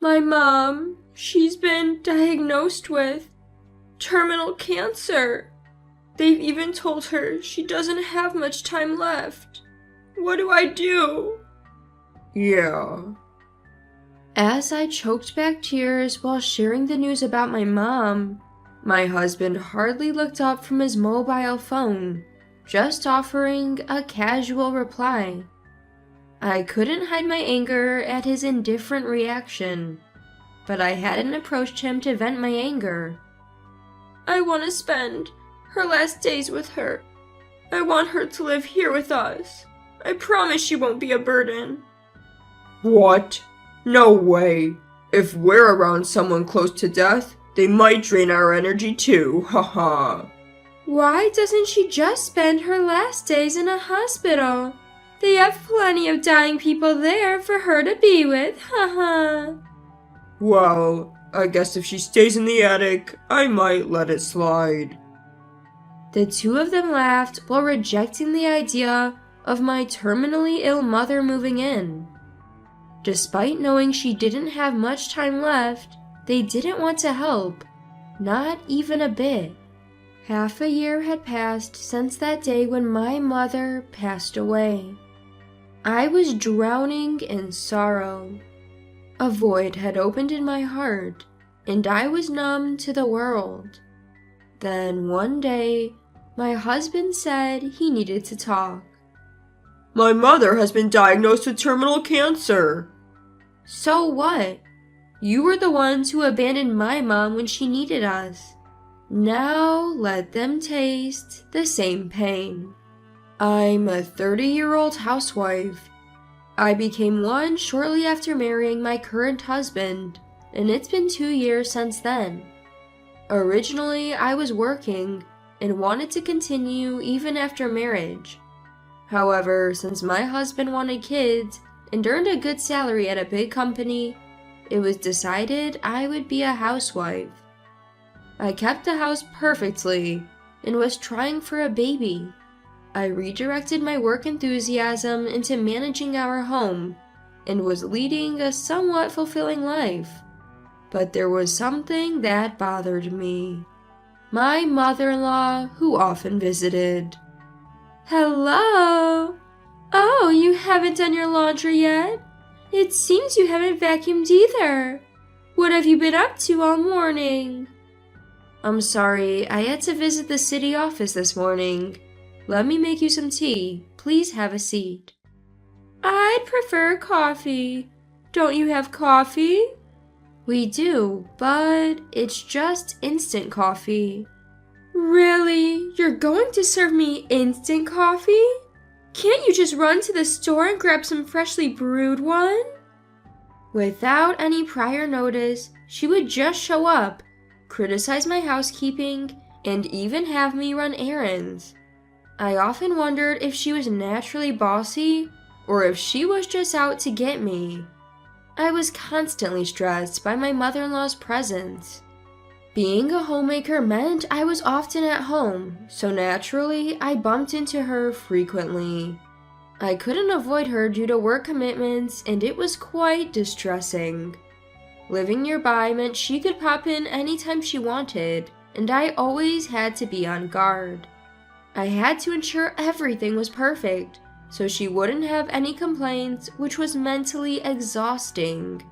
My mom, she's been diagnosed with terminal cancer. They've even told her she doesn't have much time left. What do I do?" Yeah. As I choked back tears while sharing the news about my mom, my husband hardly looked up from his mobile phone, just offering a casual reply. I couldn't hide my anger at his indifferent reaction, but I hadn't approached him to vent my anger. "I want to spend her last days with her. I want her to live here with us. I promise she won't be a burden." What? No way. If we're around someone close to death, they might drain our energy too, haha. "Why doesn't she just spend her last days in a hospital? They have plenty of dying people there for her to be with, haha." Well, I guess if she stays in the attic, I might let it slide. The two of them laughed while rejecting the idea of my terminally ill mother moving in. Despite knowing she didn't have much time left, they didn't want to help, not even a bit. Half a year had passed since that day when my mother passed away. I was drowning in sorrow. A void had opened in my heart, and I was numb to the world. Then one day, my husband said he needed to talk. My mother has been diagnosed with terminal cancer. So what? You were the ones who abandoned my mom when she needed us. Now let them taste the same pain. I'm a 30-year-old housewife. I became one shortly after marrying my current husband, and it's been 2 years since then. Originally, I was working and wanted to continue even after marriage. However, since my husband wanted kids and earned a good salary at a big company, it was decided I would be a housewife. I kept the house perfectly and was trying for a baby. I redirected my work enthusiasm into managing our home and was leading a somewhat fulfilling life. But there was something that bothered me. My mother-in-law, who often visited. "Hello? Oh, you haven't done your laundry yet? It seems you haven't vacuumed either. What have you been up to all morning?" "I'm sorry, I had to visit the city office this morning. Let me make you some tea. Please have a seat." "I'd prefer coffee. Don't you have coffee?" "We do, but it's just instant coffee." "Really? You're going to serve me instant coffee? Can't you just run to the store and grab some freshly brewed one?" Without any prior notice, she would just show up, criticize my housekeeping, and even have me run errands. I often wondered if she was naturally bossy or if she was just out to get me. I was constantly stressed by my mother-in-law's presence. Being a homemaker meant I was often at home, so naturally I bumped into her frequently. I couldn't avoid her due to work commitments, and it was quite distressing. Living nearby meant she could pop in anytime she wanted, and I always had to be on guard. I had to ensure everything was perfect, so she wouldn't have any complaints, which was mentally exhausting.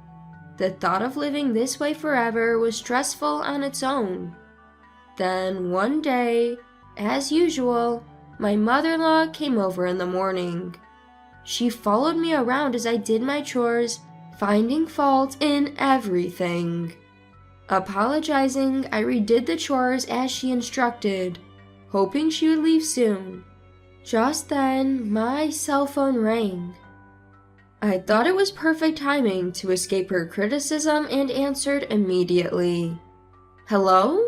The thought of living this way forever was stressful on its own. Then one day, as usual, my mother-in-law came over in the morning. She followed me around as I did my chores, finding fault in everything. Apologizing, I redid the chores as she instructed, hoping she would leave soon. Just then, my cell phone rang. I thought it was perfect timing to escape her criticism and answered immediately. "Hello?"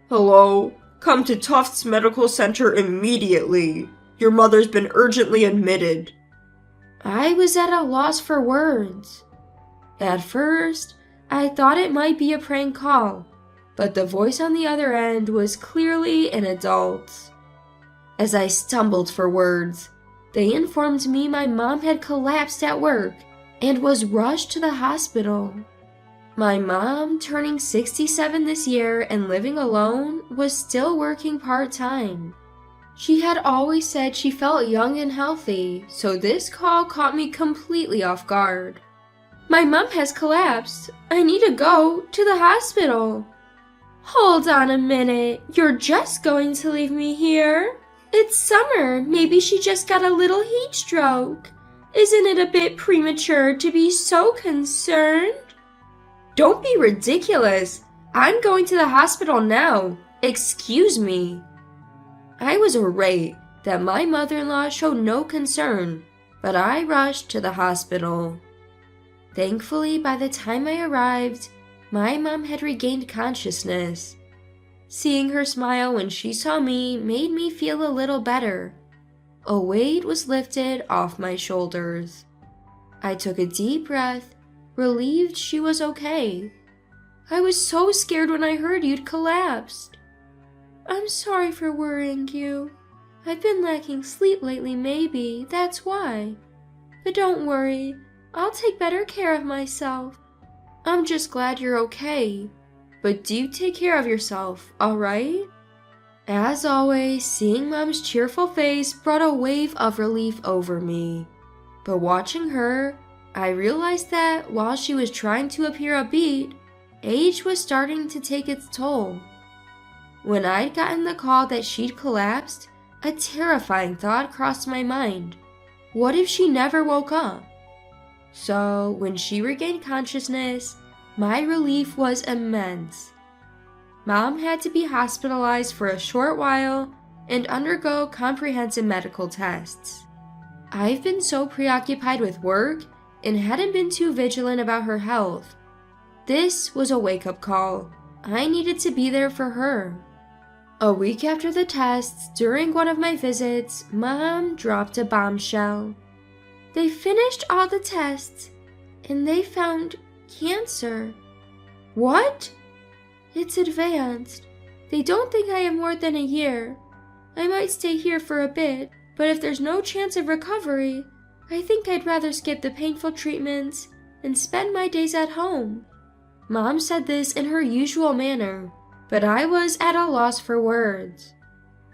Hello? Come to Tufts Medical Center immediately. Your mother's been urgently admitted. I was at a loss for words. At first, I thought it might be a prank call, but the voice on the other end was clearly an adult's. As I stumbled for words, they informed me my mom had collapsed at work and was rushed to the hospital. My mom, turning 67 this year and living alone, was still working part-time. She had always said she felt young and healthy, so this call caught me completely off guard. My mom has collapsed. I need to go to the hospital. Hold on a minute. You're just going to leave me here? It's summer. Maybe she just got a little heat stroke. Isn't it a bit premature to be so concerned? Don't be ridiculous. I'm going to the hospital now. Excuse me. I was irate that my mother-in-law showed no concern, but I rushed to the hospital. Thankfully, by the time I arrived, my mom had regained consciousness. Seeing her smile when she saw me made me feel a little better. A weight was lifted off my shoulders. I took a deep breath, relieved she was okay. I was so scared when I heard you'd collapsed. I'm sorry for worrying you. I've been lacking sleep lately, maybe, that's why. But don't worry, I'll take better care of myself. I'm just glad you're okay. But do take care of yourself, alright? As always, seeing Mom's cheerful face brought a wave of relief over me. But watching her, I realized that while she was trying to appear upbeat, age was starting to take its toll. When I'd gotten the call that she'd collapsed, a terrifying thought crossed my mind. What if she never woke up? So, when she regained consciousness, my relief was immense. Mom had to be hospitalized for a short while and undergo comprehensive medical tests. I've been so preoccupied with work and hadn't been too vigilant about her health. This was a wake-up call. I needed to be there for her. A week after the tests, during one of my visits, Mom dropped a bombshell. They finished all the tests, and they found cancer. What? It's advanced. They don't think I have more than a year. I might stay here for a bit, but if there's no chance of recovery, I think I'd rather skip the painful treatments and spend my days at home. Mom said this in her usual manner, but I was at a loss for words.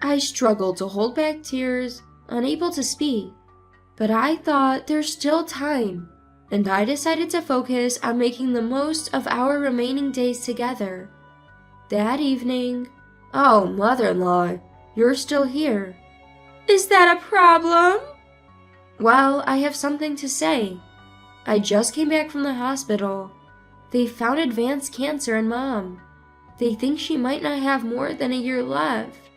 I struggled to hold back tears, unable to speak, but I thought there's still time, and I decided to focus on making the most of our remaining days together. That evening, oh, mother-in-law, you're still here. Is that a problem? Well, I have something to say. I just came back from the hospital. They found advanced cancer in Mom. They think she might not have more than a year left.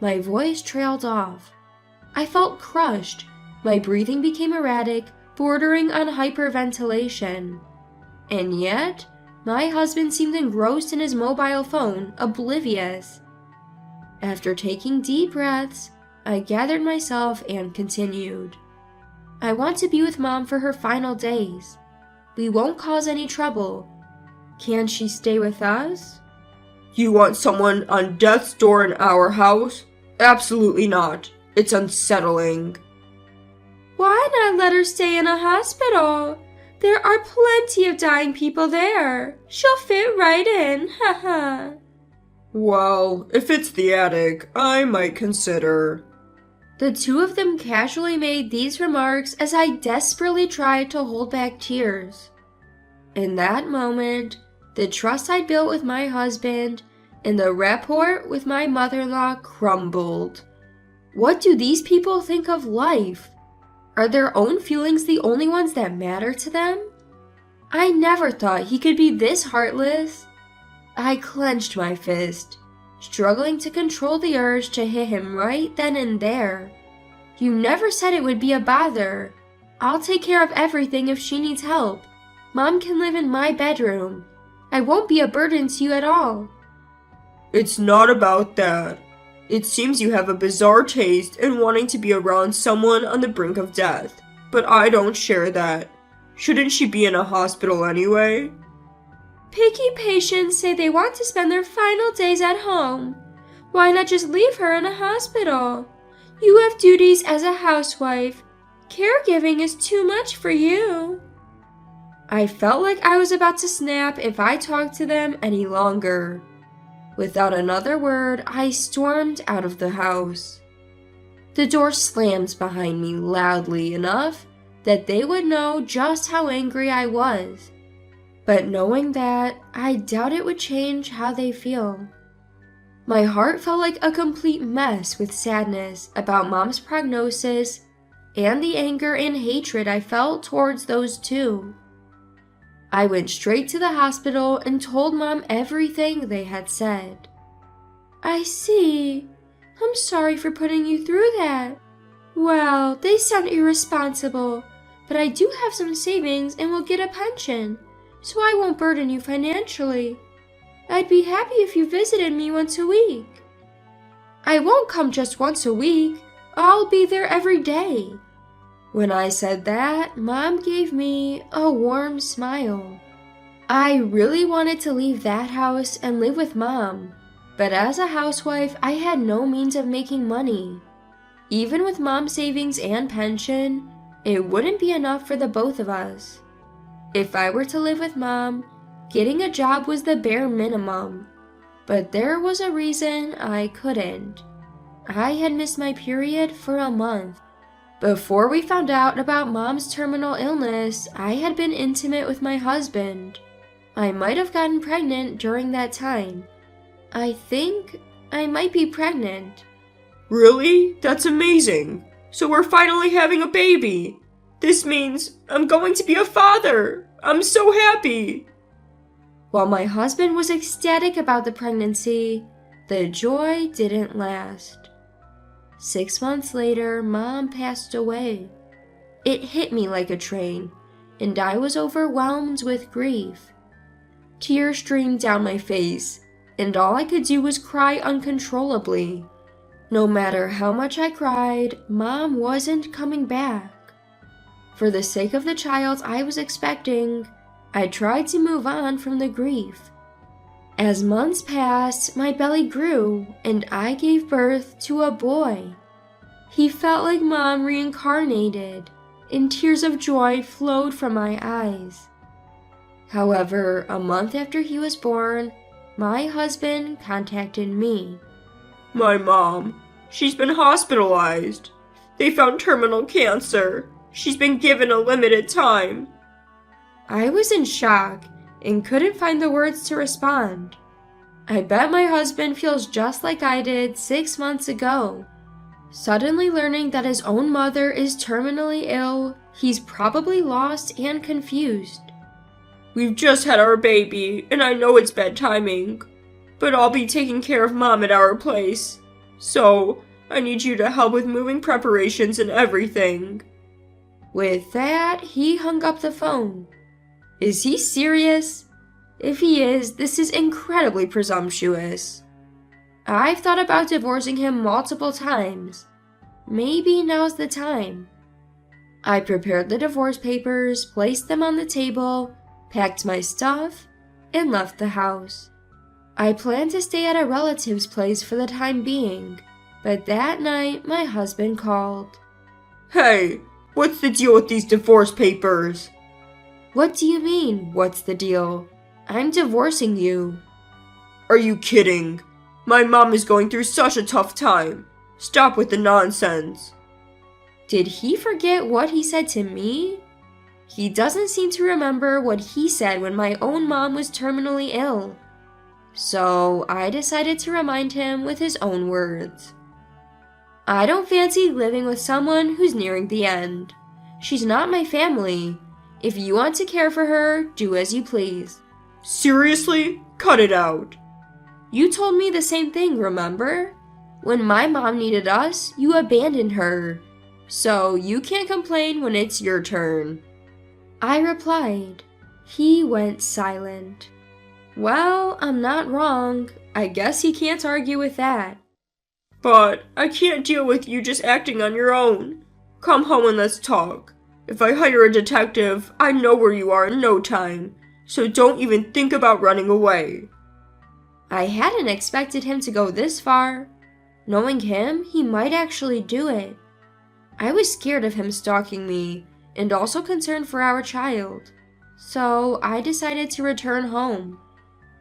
My voice trailed off. I felt crushed. My breathing became erratic, bordering on hyperventilation. And yet, my husband seemed engrossed in his mobile phone, oblivious. After taking deep breaths, I gathered myself and continued. I want to be with Mom for her final days. We won't cause any trouble. Can she stay with us? You want someone on death's door in our house? Absolutely not. It's unsettling. Why not let her stay in a hospital? There are plenty of dying people there. She'll fit right in, haha. Well, if it's the attic, I might consider. The two of them casually made these remarks as I desperately tried to hold back tears. In that moment, the trust I'd built with my husband and the rapport with my mother-in-law crumbled. What do these people think of life? Are their own feelings the only ones that matter to them? I never thought he could be this heartless. I clenched my fist, struggling to control the urge to hit him right then and there. You never said it would be a bother. I'll take care of everything if she needs help. Mom can live in my bedroom. I won't be a burden to you at all. It's not about that. It seems you have a bizarre taste in wanting to be around someone on the brink of death, but I don't share that. Shouldn't she be in a hospital anyway? Picky patients say they want to spend their final days at home. Why not just leave her in a hospital? You have duties as a housewife. Caregiving is too much for you. I felt like I was about to snap if I talked to them any longer. Without another word, I stormed out of the house. The door slammed behind me loudly enough that they would know just how angry I was. But knowing that, I doubt it would change how they feel. My heart felt like a complete mess with sadness about Mom's prognosis and the anger and hatred I felt towards those two. I went straight to the hospital and told Mom everything they had said. I see. I'm sorry for putting you through that. Well, they sound irresponsible, but I do have some savings and will get a pension, so I won't burden you financially. I'd be happy if you visited me once a week. I won't come just once a week. I'll be there every day. When I said that, Mom gave me a warm smile. I really wanted to leave that house and live with Mom, but as a housewife, I had no means of making money. Even with Mom's savings and pension, it wouldn't be enough for the both of us. If I were to live with Mom, getting a job was the bare minimum, but there was a reason I couldn't. I had missed my period for a month. Before we found out about Mom's terminal illness, I had been intimate with my husband. I might have gotten pregnant during that time. I think I might be pregnant. Really? That's amazing. So we're finally having a baby. This means I'm going to be a father. I'm so happy. While my husband was ecstatic about the pregnancy, the joy didn't last. 6 months later, Mom passed away. It hit me like a train, and I was overwhelmed with grief. Tears streamed down my face, and all I could do was cry uncontrollably. No matter how much I cried, Mom wasn't coming back. For the sake of the child I was expecting, I tried to move on from the grief. As months passed, my belly grew, and I gave birth to a boy. He felt like Mom reincarnated, and tears of joy flowed from my eyes. However, a month after he was born, my husband contacted me. My mom, she's been hospitalized. They found terminal cancer. She's been given a limited time. I was in shock and couldn't find the words to respond. I bet my husband feels just like I did 6 months ago. Suddenly learning that his own mother is terminally ill, he's probably lost and confused. We've just had our baby, and I know it's bad timing, but I'll be taking care of Mom at our place. So, I need you to help with moving preparations and everything. With that, he hung up the phone. Is he serious? If he is, this is incredibly presumptuous. I've thought about divorcing him multiple times. Maybe now's the time. I prepared the divorce papers, placed them on the table, packed my stuff, and left the house. I planned to stay at a relative's place for the time being, but that night my husband called. Hey, what's the deal with these divorce papers? What do you mean, what's the deal? I'm divorcing you. Are you kidding? My mom is going through such a tough time. Stop with the nonsense. Did he forget what he said to me? He doesn't seem to remember what he said when my own mom was terminally ill. So I decided to remind him with his own words. I don't fancy living with someone who's nearing the end. She's not my family. If you want to care for her, do as you please. Seriously? Cut it out. You told me the same thing, remember? When my mom needed us, you abandoned her. So you can't complain when it's your turn. I replied. He went silent. Well, I'm not wrong. I guess he can't argue with that. But I can't deal with you just acting on your own. Come home and let's talk. If I hire a detective, I know where you are in no time. So don't even think about running away. I hadn't expected him to go this far. Knowing him, he might actually do it. I was scared of him stalking me, and also concerned for our child. so I decided to return home.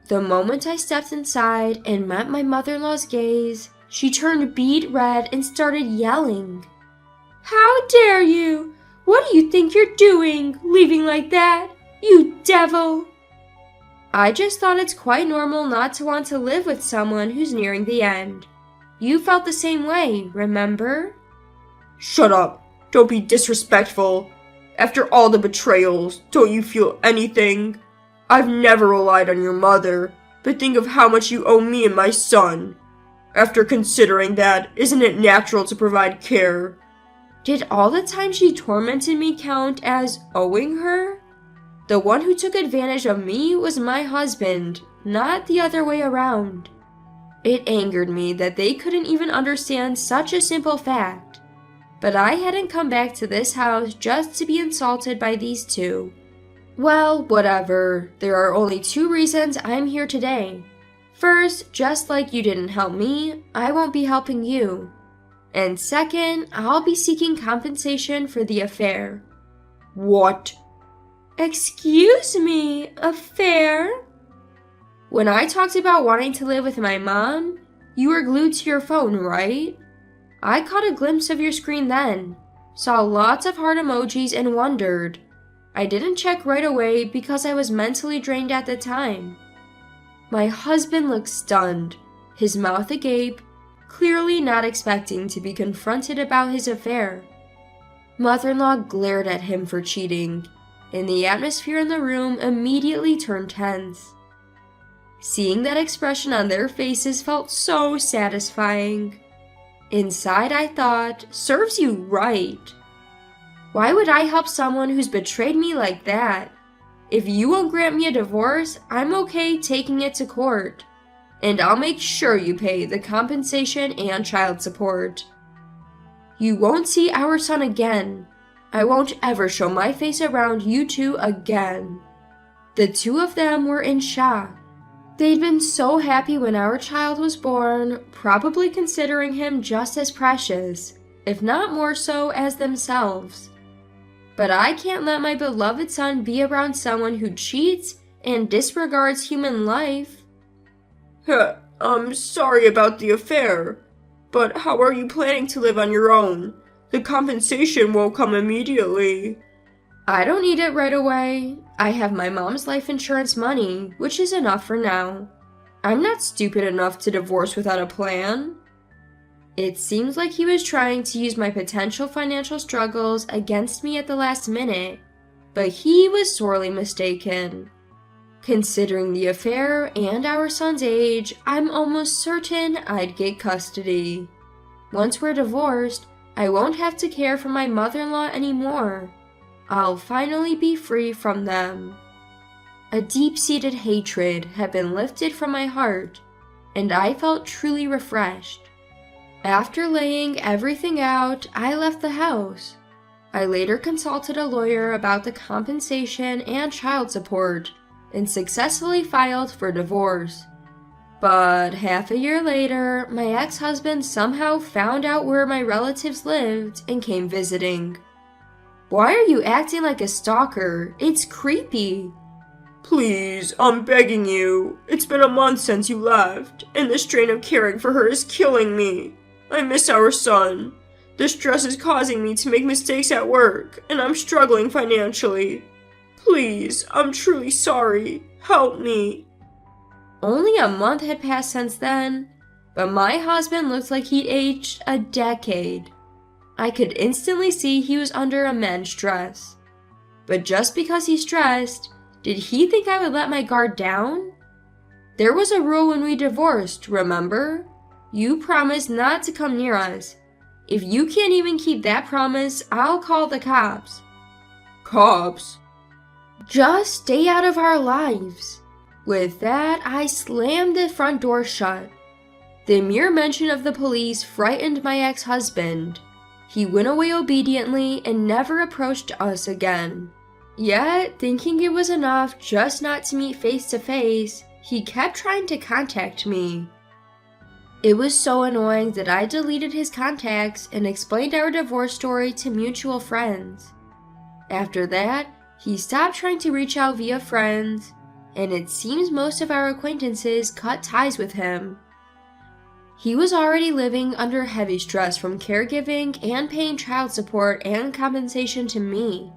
The moment I stepped inside and met my mother-in-law's gaze, she turned beet red and started yelling. "How dare you! What do you think you're doing, leaving like that? You devil!" I just thought it's quite normal not to want to live with someone who's nearing the end. You felt the same way, remember? Shut up! Don't be disrespectful! After all the betrayals, don't you feel anything? I've never relied on your mother, but think of how much you owe me and my son. After considering that, isn't it natural to provide care? Did all the time she tormented me count as owing her? The one who took advantage of me was my husband, not the other way around. It angered me that they couldn't even understand such a simple fact. But I hadn't come back to this house just to be insulted by these two. Well, whatever. There are only two reasons I'm here today. First, just like you didn't help me, I won't be helping you. And second, I'll be seeking compensation for the affair. What? Excuse me, affair? When I talked about wanting to live with my mom, you were glued to your phone, right? I caught a glimpse of your screen then, saw lots of heart emojis and wondered. I didn't check right away because I was mentally drained at the time. My husband looked stunned, his mouth agape, clearly not expecting to be confronted about his affair. Mother-in-law glared at him for cheating, and the atmosphere in the room immediately turned tense. Seeing that expression on their faces felt so satisfying. Inside I thought, serves you right. Why would I help someone who's betrayed me like that? If you won't grant me a divorce, I'm okay taking it to court. And I'll make sure you pay the compensation and child support. You won't see our son again. I won't ever show my face around you two again. The two of them were in shock. They'd been so happy when our child was born, probably considering him just as precious, if not more so, as themselves. But I can't let my beloved son be around someone who cheats and disregards human life. I'm sorry about the affair, but how are you planning to live on your own? The compensation won't come immediately. I don't need it right away. I have my mom's life insurance money, which is enough for now. I'm not stupid enough to divorce without a plan. It seems like he was trying to use my potential financial struggles against me at the last minute, but he was sorely mistaken. Considering the affair and our son's age, I'm almost certain I'd get custody. Once we're divorced, I won't have to care for my mother-in-law anymore. I'll finally be free from them. A deep-seated hatred had been lifted from my heart, and I felt truly refreshed. After laying everything out, I left the house. I later consulted a lawyer about the compensation and child support, and successfully filed for divorce. But half a year later, my ex-husband somehow found out where my relatives lived and came visiting. Why are you acting like a stalker? It's creepy. Please, I'm begging you. It's been a month since you left, and the strain of caring for her is killing me. I miss our son. The stress is causing me to make mistakes at work, and I'm struggling financially. Please, I'm truly sorry. Help me. Only a month had passed since then, but my husband looked like he'd aged a decade. I could instantly see he was under immense stress. But just because he's stressed, did he think I would let my guard down? There was a rule when we divorced, remember? You promised not to come near us. If you can't even keep that promise, I'll call the cops. Cops? Just stay out of our lives. With that, I slammed the front door shut. The mere mention of the police frightened my ex-husband. He went away obediently and never approached us again. Yet, thinking it was enough just not to meet face to face, he kept trying to contact me. It was so annoying that I deleted his contacts and explained our divorce story to mutual friends. After that, He stopped trying to reach out via friends, and it seems most of our acquaintances cut ties with him. He was already living under heavy stress from caregiving and paying child support and compensation to me.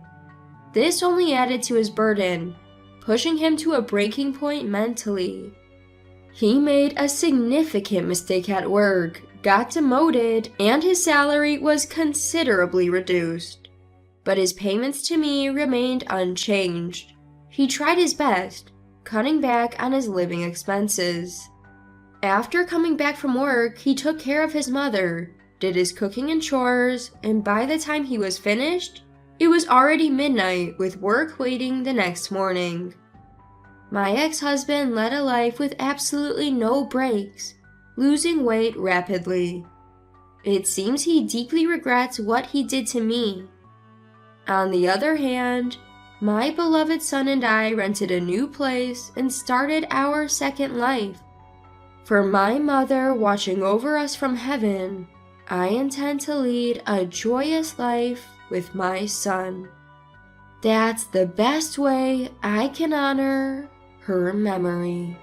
This only added to his burden, pushing him to a breaking point mentally. He made a significant mistake at work, got demoted, and his salary was considerably reduced. But his payments to me remained unchanged. He tried his best, cutting back on his living expenses. After coming back from work, he took care of his mother, did his cooking and chores, and by the time he was finished, it was already midnight with work waiting the next morning. My ex-husband led a life with absolutely no breaks, losing weight rapidly. It seems he deeply regrets what he did to me. On the other hand, my beloved son and I rented a new place and started our second life. For my mother watching over us from heaven, I intend to lead a joyous life with my son. That's the best way I can honor her memory.